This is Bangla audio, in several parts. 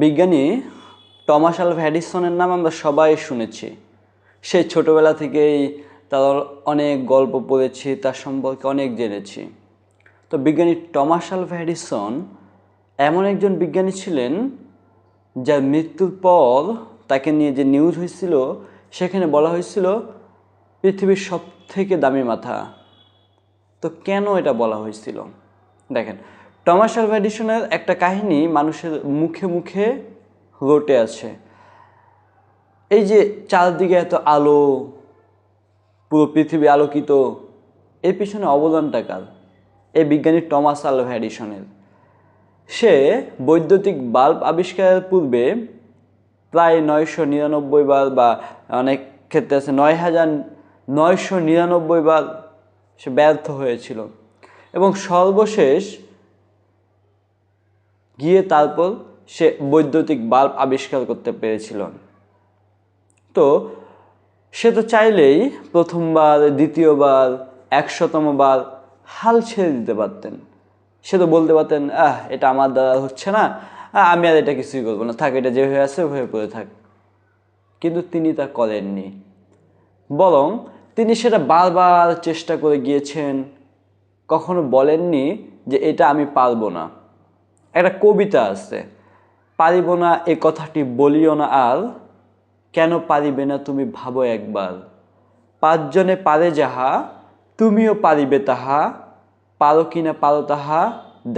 বিজ্ঞানী টমাস আলভা এডিসনের নাম আমরা সবাই শুনেছি। সেই ছোটোবেলা থেকেই তার অনেক গল্প পড়েছি, তার সম্পর্কে অনেক জেনেছি। তো বিজ্ঞানী টমাস আলভা এডিসন এমন একজন বিজ্ঞানী ছিলেন যার মৃত্যুর পর তাকে নিয়ে যে নিউজ হয়েছিল সেখানে বলা হয়েছিল পৃথিবীর সবথেকে দামি মাথা। তো কেন এটা বলা হয়েছিল? দেখেন, টমাস আলভা এডিসনের একটা কাহিনী মানুষের মুখে মুখে রটে আছে। এই যে চারদিকে এত আলো, পুরো পৃথিবী আলোকিত, এর পিছনে অবদানটা কার? এই বিজ্ঞানী টমাস আলভা এডিসনের। সে বৈদ্যুতিক বাল্ব আবিষ্কারের পূর্বে প্রায় 999 বার বা অনেক ক্ষেত্রে আছে 9999 বার সে ব্যর্থ হয়েছিল এবং সর্বশেষ গিয়ে তারপর সে বৈদ্যুতিক বাল্ব আবিষ্কার করতে পেরেছিল। তো সে তো চাইলেই প্রথমবার, দ্বিতীয়বার, 100তম বার হাল ছেড়ে দিতে পারতেন। সে তো বলতে পারতেন, এটা আমার দ্বারা হচ্ছে না, আমি আর এটা কিছুই করবো না, থাক, এটা যে হয়ে আছে হয়ে পড়ে থাক। কিন্তু তিনি তা করেননি, বরং তিনি সেটা বারবার চেষ্টা করে গিয়েছেন। কখনো বলেননি যে এটা আমি পারবো না। একটা কবিতা আছে, পারিব না এ কথাটি বলিও না আর, কেন পারিবে না তুমি ভাবো একবার। পাঁচজনে পারে যাহা, তুমিও পারিবে তাহা, পারো কি না পারো তাহা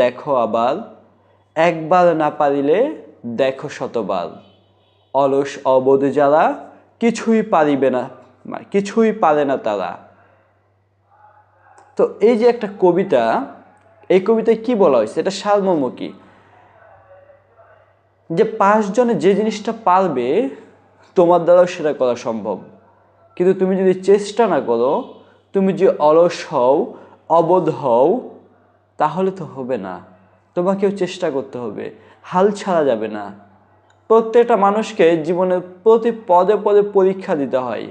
দেখো আবার, একবার না পারিলে দেখো শতবার। অলস অবোধ যারা কিছুই পারিবে না, কিছুই পারে না তারা। তো এই যে একটা কবিতা, এই কবিতায় কি বলা হয়েছে, এটা সারমর্ম কি? যে 5 জনে যে জিনিসটা পারবে তোমার দ্বারাও সেটা করা সম্ভব, কিন্তু তুমি যদি চেষ্টা না করো, তুমি যে অলস হও, অবোধ হও, তাহলে তো হবে না। তোমাকেও চেষ্টা করতে হবে, হাল ছাড়া যাবে না। প্রত্যেকটা মানুষকে জীবনের প্রতি পদে পদে পরীক্ষা দিতে হয়।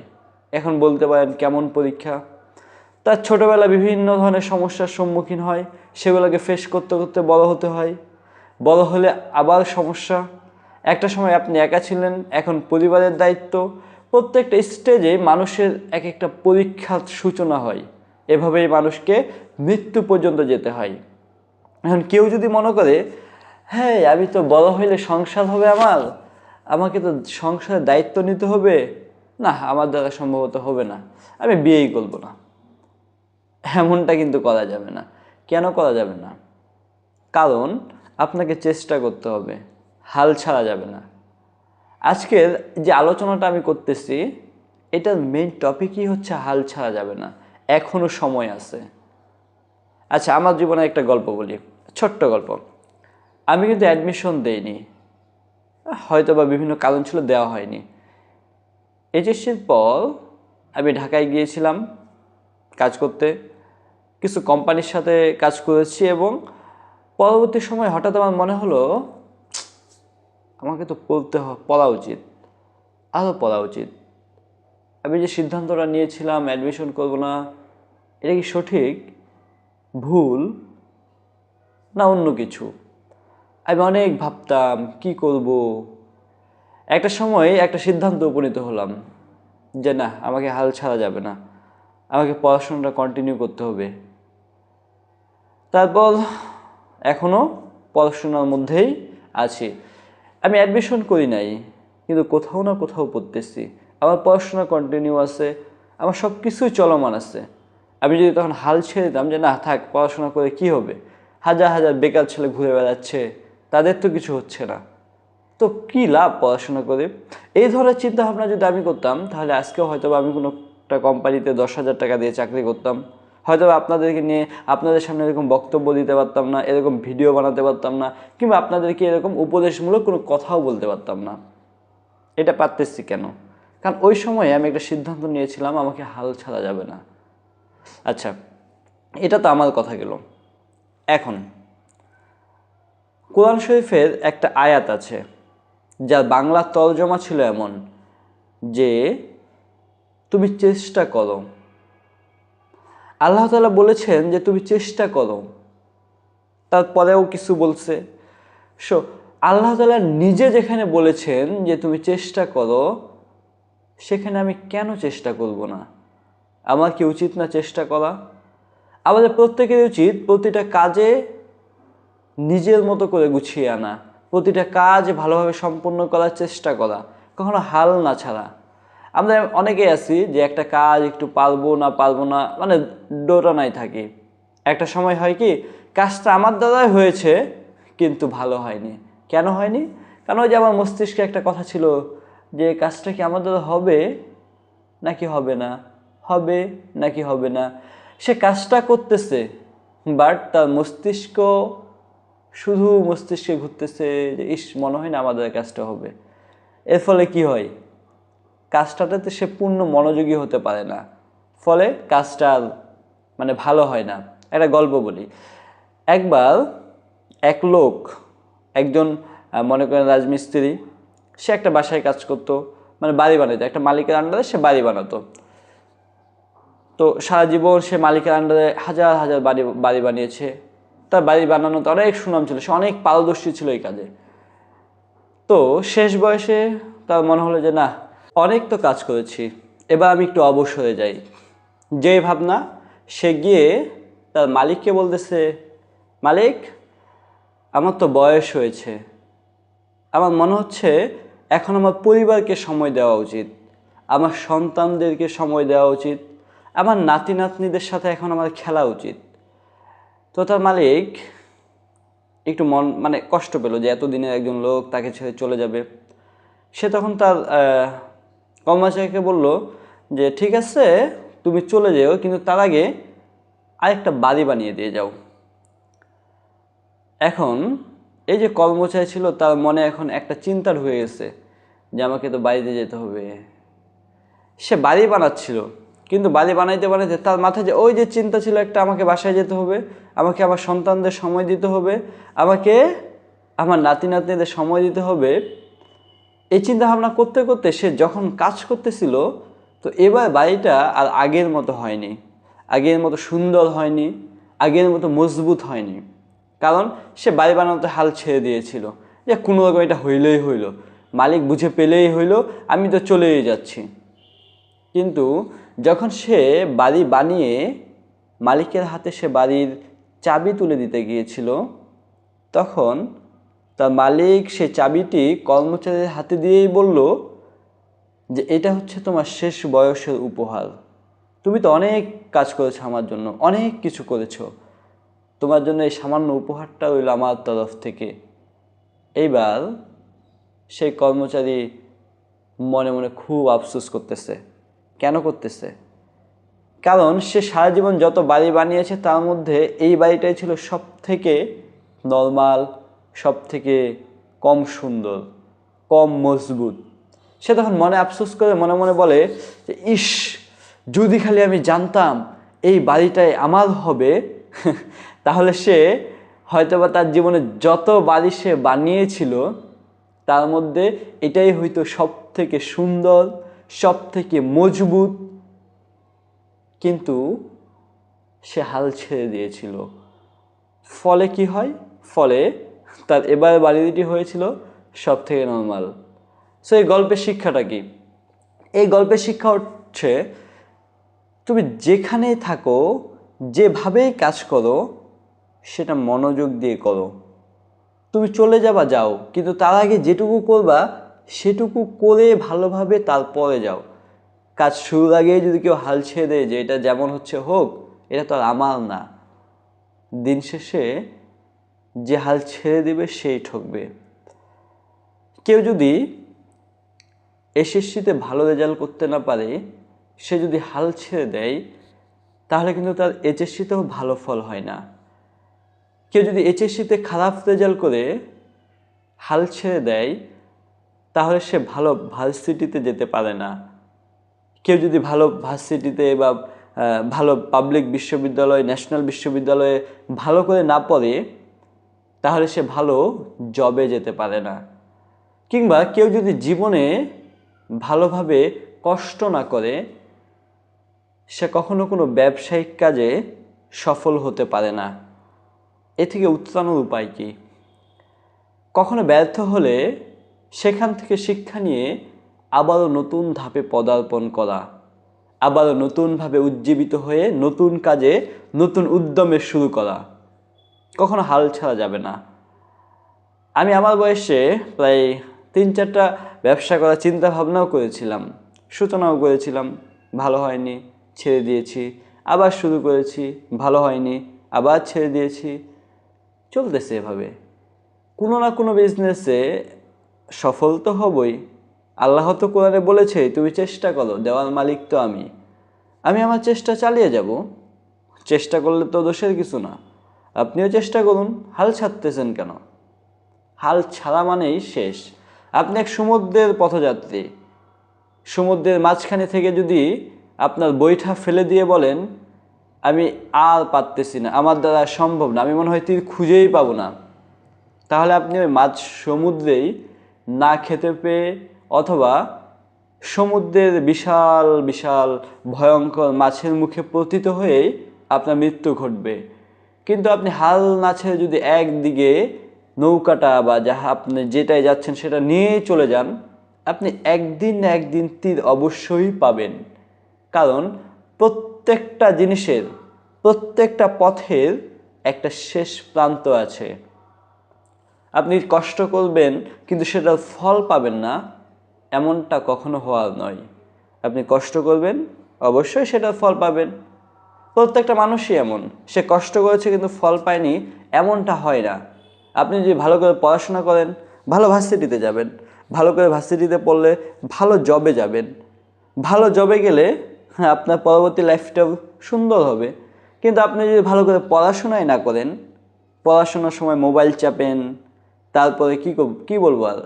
এখন বলতে পারেন কেমন পরীক্ষা? তার ছোটোবেলা বিভিন্ন ধরনের সমস্যার সম্মুখীন হয়, সেগুলোকে ফেস করতে করতে বড় হতে হয়। বড় হলে আবার সমস্যা। একটা সময় আপনি একা ছিলেন, এখন পরিবারের দায়িত্ব। প্রত্যেকটা স্টেজে মানুষের এক একটা পরীক্ষার সূচনা হয়। এভাবেই মানুষকে মৃত্যু পর্যন্ত যেতে হয়। এখন কেউ যদি মনে করে, হ্যাঁ আমি তো বড় হইলে সংসার হবে আমার, আমাকে তো সংসারের দায়িত্ব নিতে হবে, না আমার দ্বারা সম্ভবত হবে না, আমি বিয়েই করবো না, এমনটা কিন্তু করা যাবে না। কেন করা যাবে না? কারণ আপনাকে চেষ্টা করতে হবে, হাল ছাড়া যাবে না। আজকের যে আলোচনাটা আমি করতেছি, এটার মেইন টপিকই হচ্ছে হাল ছাড়া যাবে না, এখনো সময় আছে। আচ্ছা, আমার জীবনে একটা গল্প বলি, ছোট্ট গল্প। আমি কিন্তু অ্যাডমিশন দেইনি, হয়তো বা বিভিন্ন কারণ ছিল দেওয়া হয়নি। এইচএসসির পর আমি ঢাকায় গিয়েছিলাম কাজ করতে, কিছু কোম্পানির সাথে কাজ করেছি এবং পরবর্তী সময় হঠাৎ আমার মনে হলো আমাকে তো পড়া উচিত, আরও পড়া উচিত। আমি যে সিদ্ধান্তটা নিয়েছিলাম অ্যাডমিশন করব না, এটা কি সঠিক, ভুল, না অন্য কিছু? আমি অনেক ভাবতাম কি করব। একটা সময় একটা সিদ্ধান্ত উপনীত হলাম যে না, আমাকে হাল ছাড়া যাবে না, আমাকে পড়াশোনাটা কন্টিনিউ করতে হবে। তারপর এখনও পড়াশোনার মধ্যেই আছি। আমি অ্যাডমিশন করি নাই, কিন্তু কোথাও না কোথাও পড়তেছি, আমার পড়াশোনা কন্টিনিউ আছে, আমার সব কিছুই চলমান আছে। আমি যদি তখন হাল ছেড়ে দিতাম যে না থাক, পড়াশোনা করে কি হবে, হাজার হাজার বেকার ছেলে ঘুরে বেড়াচ্ছে, তাদের তো কিছু হচ্ছে না, তো কী লাভ পড়াশোনা করে? এই ধরনের চিন্তাভাবনা যদি আমি করতাম, তাহলে আজকেও হয়তো আমি কোনো একটা কোম্পানিতে 10,000 টাকা দিয়ে চাকরি করতাম, হয়তো আপনাদেরকে নিয়ে আপনাদের সামনে এরকম বক্তব্য দিতে পারতাম না, এরকম ভিডিও বানাতে পারতাম না, কিংবা আপনাদেরকে এরকম উপদেশমূলক কোনো কথাও বলতে পারতাম না। এটা পারতেছি কেন? কারণ ওই সময়ে আমি একটা সিদ্ধান্ত নিয়েছিলাম, আমাকে হাল ছাড়া যাবে না। আচ্ছা, এটা তো আমার কথা গেল। এখন কোরআন শরীফের একটা আয়াত আছে, যার বাংলা তর্জমা ছিল এমন যে তুমি চেষ্টা করো। আল্লাহ তাআলা বলেছেন যে তুমি চেষ্টা করো, তারপরেও কিছু বলছে। সো আল্লাহ তাআলা নিজে যেখানে বলেছেন যে তুমি চেষ্টা করো, সেখানে আমি কেন চেষ্টা করব না? আমার কি উচিত না চেষ্টা করা? আমাদের প্রত্যেকের উচিত প্রতিটা কাজে নিজের মতো করে গুছিয়ে আনা, প্রতিটা কাজ ভালোভাবে সম্পূর্ণ করার চেষ্টা করা, কখনো হাল না ছাড়া। আমরা অনেকেই আছি যে একটা কাজ একটু পারবো না মানে দোটানায় থাকি। একটা সময় হয় কি, কাজটা আমার দ্বারাই হয়েছে কিন্তু ভালো হয়নি। কেন হয়নি? কারণ ওই যে আমার মস্তিষ্কে একটা কথা ছিল যে কাজটা কি আমার দ্বারা হবে নাকি হবে না, হবে নাকি হবে না। সে কাজটা করতেছে, বাট তার মস্তিষ্ক শুধু মস্তিষ্কে ঘুরতেছে যে ইস, মনে হয় না আমাদের কাজটা হবে। এর ফলে কি হয়, কাজটাতে সে পূর্ণ মনোযোগী হতে পারে না, ফলে কাজটা মানে ভালো হয় না। একটা গল্প বলি। একবার এক লোক, একজন মনে করেন রাজমিস্ত্রি, সে একটা বাসায় কাজ করতো, মানে বাড়ি বানাতো, একটা মালিকের আন্ডারে সে বাড়ি বানাতো। তো সারা জীবন সে মালিকের আন্ডারে হাজার হাজার বাড়ি বানিয়েছে। তার বাড়ি বানানোতে অনেক সুনাম ছিল, সে অনেক পারদর্শী ছিল এই কাজে। তো শেষ বয়সে তার মনে হলো যে না, অনেক তো কাজ করেছি, এবার আমি একটু অবসরে যাই। যেই ভাবনা, সে গিয়ে তার মালিককে বলতেছে, মালিক, আমার তো বয়স হয়েছে, আমার মনে হচ্ছে এখন আমার পরিবারকে সময় দেওয়া উচিত, আমার সন্তানদেরকে সময় দেওয়া উচিত, আমার নাতি নাতনিদের সাথে এখন আমার খেলা উচিত। তো তার মালিক একটু মানে কষ্ট পেল যে এতদিনের একজন লোক তাকে ছেড়ে চলে যাবে। সে তখন তার কর্মচারীকে বলল যে ঠিক আছে, তুমি চলে যেও, কিন্তু তার আগে আরেকটা বাড়ি বানিয়ে দিয়ে যাও। এখন এই যে কর্মচারী ছিল, তার মনে এখন একটা চিন্তা ঢুকে গেছে যে আমাকে তো বাড়িতে যেতে হবে। সে বাড়ি বানাচ্ছিল, কিন্তু বাড়ি বানাইতে বানাইতে তার মাথায় যে ওই যে চিন্তা ছিল একটা, আমাকে বাসায় যেতে হবে, আমাকে আমার সন্তানদের সময় দিতে হবে, আমাকে আমার নাতি নাতনিদের সময় দিতে হবে। এই চিন্তা ভাবনা করতে করতে সে যখন কাজ করতেছিল, তো এবার বাড়িটা আর আগের মতো হয়নি, আগের মতো সুন্দর হয়নি, আগের মতো মজবুত হয়নি। কারণ সে বাড়ি বানানোতে হাল ছেড়ে দিয়েছিল যে কোনো রকম এটা হইলেই হইল, মালিক বুঝে পেলেই হইল, আমি তো চলেই যাচ্ছি। কিন্তু যখন সে বাড়ি বানিয়ে মালিকের হাতে সে বাড়ির চাবি তুলে দিতে গিয়েছিল, তখন তার মালিক সে চাবিটি কর্মচারীর হাতে দিয়েই বলল যে এটা হচ্ছে তোমার শেষ বয়সের উপহার, তুমি তো অনেক কাজ করেছো আমার জন্য, অনেক কিছু করেছো, তোমার জন্য এই সামান্য উপহারটা রইল আমার তরফ থেকে। এইবার সেই কর্মচারী মনে মনে খুব আফসোস করতেছে। কেন করতেছে? কারণ সে সারা জীবন যত বাড়ি বানিয়েছে তার মধ্যে এই বাড়িটাই ছিল সব থেকে নর্মাল, সব থেকে কম সুন্দর, কম মজবুত। সে তখন মনে আফসোস করে মনে মনে বলে যে ইস, যদি খালি আমি জানতাম এই বাড়িটাই আমার হবে, তাহলে সে হয়তোবা তার জীবনে যত বাড়ি সে বানিয়েছিল তার মধ্যে এটাই হয়তো সব থেকে সুন্দর, সব থেকে মজবুত। কিন্তু সে হাল ছেড়ে দিয়েছিল। ফলে কি হয়? ফলে তার এবার বাড়িটি হয়েছিল সব থেকে নর্মাল। সো এই গল্পের শিক্ষাটা কি? এই গল্পের শিক্ষা হচ্ছে তুমি যেখানেই থাকো, যেভাবেই কাজ করো, সেটা মনোযোগ দিয়ে করো। তুমি চলে যাবা, যাও, কিন্তু তার আগে যেটুকু করবা সেটুকু করে ভালোভাবে তারপরে যাও। কাজ শুরুর আগেই যদি কেউ হাল ছেড়ে দেয় যে এটা যেমন হচ্ছে হোক, এটা তো আর আমার না, দিন শেষে যে হাল ছেড়ে দেবে সেই ঠকবে। কেউ যদি এসএসসিতে ভালো রেজাল্ট করতে না পারে, সে যদি হাল ছেড়ে দেয়, তাহলে কিন্তু তার এইচএসসিতেও ভালো ফল হয় না। কেউ যদি এইচএসসিতে খারাপ রেজাল্ট করে হাল ছেড়ে দেয়, তাহলে সে ভালো ভার্সিটিতে যেতে পারে না। কেউ যদি ভালো ভার্সিটিতে বা ভালো পাবলিক বিশ্ববিদ্যালয়, ন্যাশনাল বিশ্ববিদ্যালয়ে ভালো করে না পড়ে, তাহলে সে ভালো জবে যেতে পারে না। কিংবা কেউ যদি জীবনে ভালোভাবে কষ্ট না করে, সে কখনো কোনো ব্যবসায়িক কাজে সফল হতে পারে না। এ থেকে উত্তরণের উপায় কি? কখনো ব্যর্থ হলে সেখান থেকে শিক্ষা নিয়ে আবারও নতুন ধাপে পদার্পণ করা, আবারও নতুনভাবে উজ্জীবিত হয়ে নতুন কাজে নতুন উদ্যমে শুরু করা। কখনো হাল ছাড়া যাবে না। আমি আমার বয়সে প্রায় 3-4টা ব্যবসা করার চিন্তা ভাবনাও করেছিলাম, সূচনাও করেছিলাম, ভালো হয়নি, ছেড়ে দিয়েছি, আবার শুরু করেছি, ভালো হয়নি, আবার ছেড়ে দিয়েছি। চলতেছে এভাবে। কোনো না কোনো বিজনেসে সফল তো হবই। আল্লাহ তো কোরআনে বলেছে, তুমি চেষ্টা করো, দেওয়ার মালিক তো আমি আমার চেষ্টা চালিয়ে যাব। চেষ্টা করলে তো দোষের কিছু না। আপনিও চেষ্টা করুন, হাল ছাড়তেছেন কেন? হাল ছাড়া মানেই শেষ। আপনি এক সমুদ্রের পথযাত্রী। সমুদ্রের মাঝখানে থেকে যদি আপনার বৈঠা ফেলে দিয়ে বলেন, আমি আর পারতেছি না, আমার দ্বারা সম্ভব না, আমি মনে হয় তীর খুঁজেই পাবো না, তাহলে আপনি ওই মাঝ সমুদ্রেই না খেতে পেয়ে অথবা সমুদ্রের বিশাল বিশাল ভয়ঙ্কর মাছের মুখে পতিত হয়েই আপনার মৃত্যু ঘটবে। কিন্তু আপনি হাল না ছেড়ে যদি একদিকে নৌকাটা বা যাহা আপনি যেটাই যাচ্ছেন সেটা নিয়েই চলে যান, আপনি একদিন না একদিন তীর অবশ্যই পাবেন। কারণ প্রত্যেকটা জিনিসের, প্রত্যেকটা পথের একটা শেষ প্রান্ত আছে। আপনি কষ্ট করবেন কিন্তু সেটার ফল পাবেন না, এমনটা কখনো হওয়ার নয়। আপনি কষ্ট করবেন, অবশ্যই সেটার ফল পাবেন। প্রত্যেকটা মানুষই এমন, সে কষ্ট করেছে কিন্তু ফল পায়নি, এমনটা হয় না। আপনি যদি ভালো করে পড়াশোনা করেন, ভালো ভার্সিটিতে যাবেন, ভালো করে ভার্সিটিতে পড়লে ভালো জবে যাবেন, ভালো জবে গেলে আপনার পরবর্তী লাইফটাও সুন্দর হবে। কিন্তু আপনি যদি ভালো করে পড়াশোনাই না করেন, পড়াশোনার সময় মোবাইল চাপেন, তারপরে কি বলবো আর,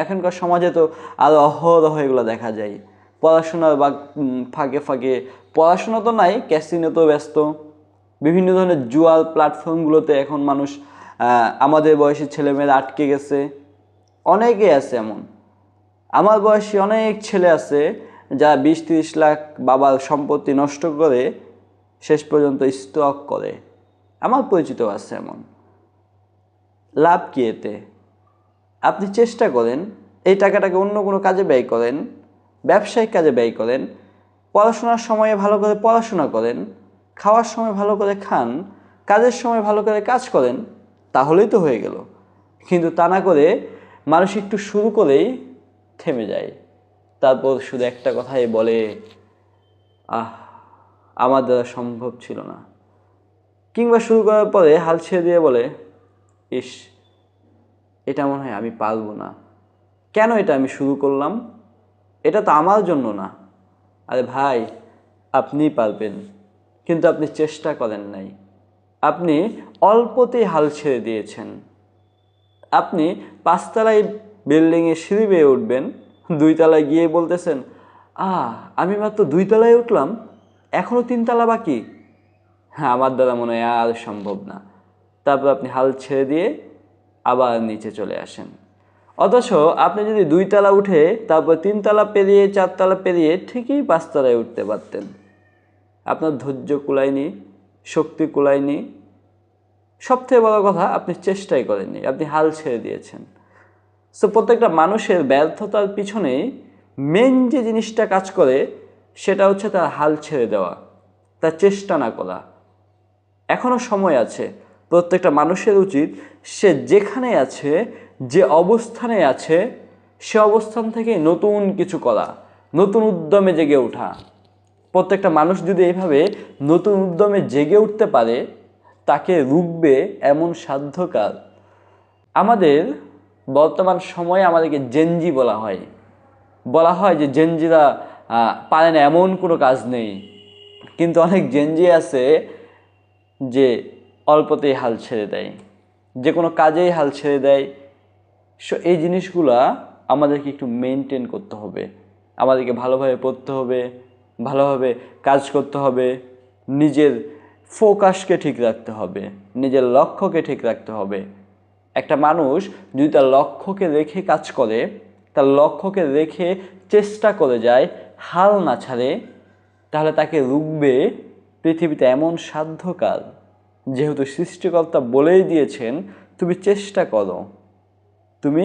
এখনকার সমাজে তো আরও অহরহ এগুলো দেখা যায়। পড়াশোনার বা ফাঁকে ফাঁকে, পড়াশোনা তো নাই, ক্যাসিনোতে ব্যস্ত, বিভিন্ন ধরনের জুয়ার প্ল্যাটফর্মগুলোতে এখন মানুষ, আমাদের বয়সী ছেলেমেয়েরা আটকে গেছে। অনেকেই আছে এমন, আমার বয়সী অনেক ছেলে আছে যারা 20-30 লাখ বাবার সম্পত্তি নষ্ট করে শেষ পর্যন্ত স্টক করে। আমার পরিচিত আছে এমন। লাভ কি এতে? আপনি চেষ্টা করেন, এই টাকাটাকে অন্য কোনো কাজে ব্যয় করেন, ব্যবসায়িক কাজে ব্যয় করেন, পড়াশোনার সময়ে ভালো করে পড়াশোনা করেন, খাওয়ার সময় ভালো করে খান, কাজের সময় ভালো করে কাজ করেন, তাহলেই তো হয়ে গেল। কিন্তু তা না করে মানুষ একটু শুরু করেই থেমে যায়, তারপর শুধু একটা কথাই বলে, আমার দ্বারা সম্ভব ছিল না। কিংবা শুরু করার পরে হাল ছেড়ে দিয়ে বলে, ইস, এটা মনে হয় আমি পারবো না, কেন এটা আমি শুরু করলাম, এটা তো আমার জন্য না। আরে ভাই, আপনিই পারবেন, কিন্তু আপনি চেষ্টা করেন নাই। আপনি অল্পতেই হাল ছেড়ে দিয়েছেন। আপনি 5তলায় বিল্ডিংয়ে সিঁড়ি বেয়ে উঠবেন, 2তলায় গিয়ে বলতেছেন, আমি মাত্র 2তলায় উঠলাম, এখনও 3তলা বাকি, আমার দ্বারা মনে হয় আর সম্ভব না। তারপর আপনি হাল ছেড়ে দিয়ে আবার নিচে চলে আসেন। অথচ আপনি যদি 2তলা উঠে তারপর 3তলা পেরিয়ে 4তলা পেরিয়ে ঠিকই 5তলায় উঠতে পারতেন। আপনার ধৈর্য কুলায়নি, শক্তি কুলায়নি, সবথেকে বড় কথা আপনি চেষ্টাই করেননি, আপনি হাল ছেড়ে দিয়েছেন। সো প্রত্যেকটা মানুষের ব্যর্থতার পিছনে মেন যে জিনিসটা কাজ করে সেটা হচ্ছে তার হাল ছেড়ে দেওয়া, তার চেষ্টা না করা। এখনও সময় আছে। প্রত্যেকটা মানুষের উচিত সে যেখানে আছে, যে অবস্থানে আছে, সে অবস্থান থেকে নতুন কিছু করা, নতুন উদ্যমে জেগে ওঠা। প্রত্যেকটা মানুষ যদি এইভাবে নতুন উদ্যমে জেগে উঠতে পারে, তাকে রুখবে এমন সাধ্যকার। আমাদের বর্তমান সময়ে আমাদেরকে জেনজি বলা হয় যে জেনজিরা পারে না, এমন কোনো কাজ নেই। কিন্তু অনেক জেনজি আছে যে অল্পতেই হাল ছেড়ে দেয়, যে কোনো কাজেই হাল ছেড়ে দেয়। সো এই জিনিসগুলা আমাদেরকে একটু মেনটেন করতে হবে। আমাদেরকে ভালোভাবে পড়তে হবে, ভালোভাবে কাজ করতে হবে, নিজের ফোকাসকে ঠিক রাখতে হবে, নিজের লক্ষ্যকে ঠিক রাখতে হবে। একটা মানুষ যদি তার লক্ষ্যকে রেখে কাজ করে, তার লক্ষ্যকে রেখে চেষ্টা করে যায়, হাল না ছাড়ে, তাহলে তাকে রুখবে পৃথিবীতে এমন সাধ্যকার। যেহেতু সৃষ্টিকর্তা বলেই দিয়েছেন, তুমি চেষ্টা করো, তুমি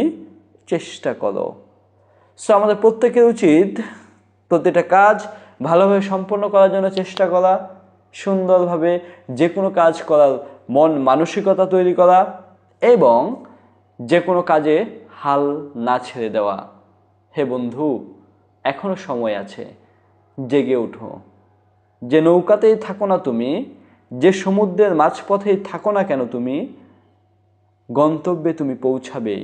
চেষ্টা করো। সো আমাদের প্রত্যেকের উচিত প্রতিটা কাজ ভালোভাবে সম্পন্ন করার জন্য চেষ্টা করা, সুন্দরভাবে যে কোনো কাজ করার মন মানসিকতা তৈরি করা এবং যে কোনো কাজে হাল না ছেড়ে দেওয়া। হে বন্ধু, এখনো সময় আছে, জেগে ওঠো। যে নৌকাতেই থাকো না তুমি, যে সমুদ্রের মাঝপথেই থাকো না কেন তুমি, গন্তব্যে তুমি পৌঁছাবেই,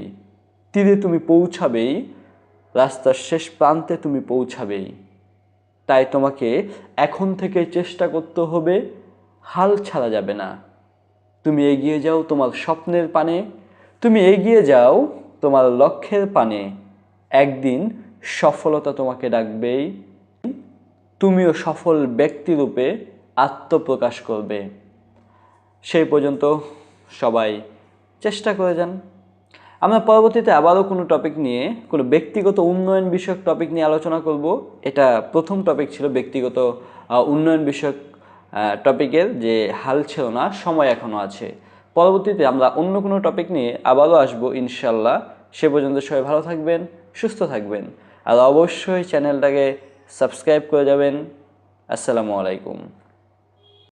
তীরে তুমি পৌঁছাবেই, রাস্তার শেষ প্রান্তে তুমি পৌঁছাবেই। তাই তোমাকে এখন থেকে চেষ্টা করতে হবে, হাল ছাড়া যাবে না। তুমি এগিয়ে যাও তোমার স্বপ্নের পানে, তুমি এগিয়ে যাও তোমার লক্ষ্যের পানে। একদিন সফলতা তোমাকে ডাকবেই, তুমিও সফল ব্যক্তিরূপে আত্মপ্রকাশ করবে। সেই পর্যন্ত সবাই চেষ্টা করে যান। আমরা পরবর্তীতে আবারও কোনো টপিক নিয়ে, কোনো ব্যক্তিগত উন্নয়ন বিষয়ক টপিক নিয়ে আলোচনা করব। এটা প্রথম টপিক ছিল ব্যক্তিগত উন্নয়ন বিষয়ক টপিকের, যে হাল ছিল না, সময় এখনও আছে। পরবর্তীতে আমরা অন্য কোনো টপিক নিয়ে আবারও আসবো ইনশাল্লাহ। সে পর্যন্ত সবাই ভালো থাকবেন, সুস্থ থাকবেন, আর অবশ্যই চ্যানেলটাকে সাবস্ক্রাইব করে যাবেন। আসসালামু আলাইকুম।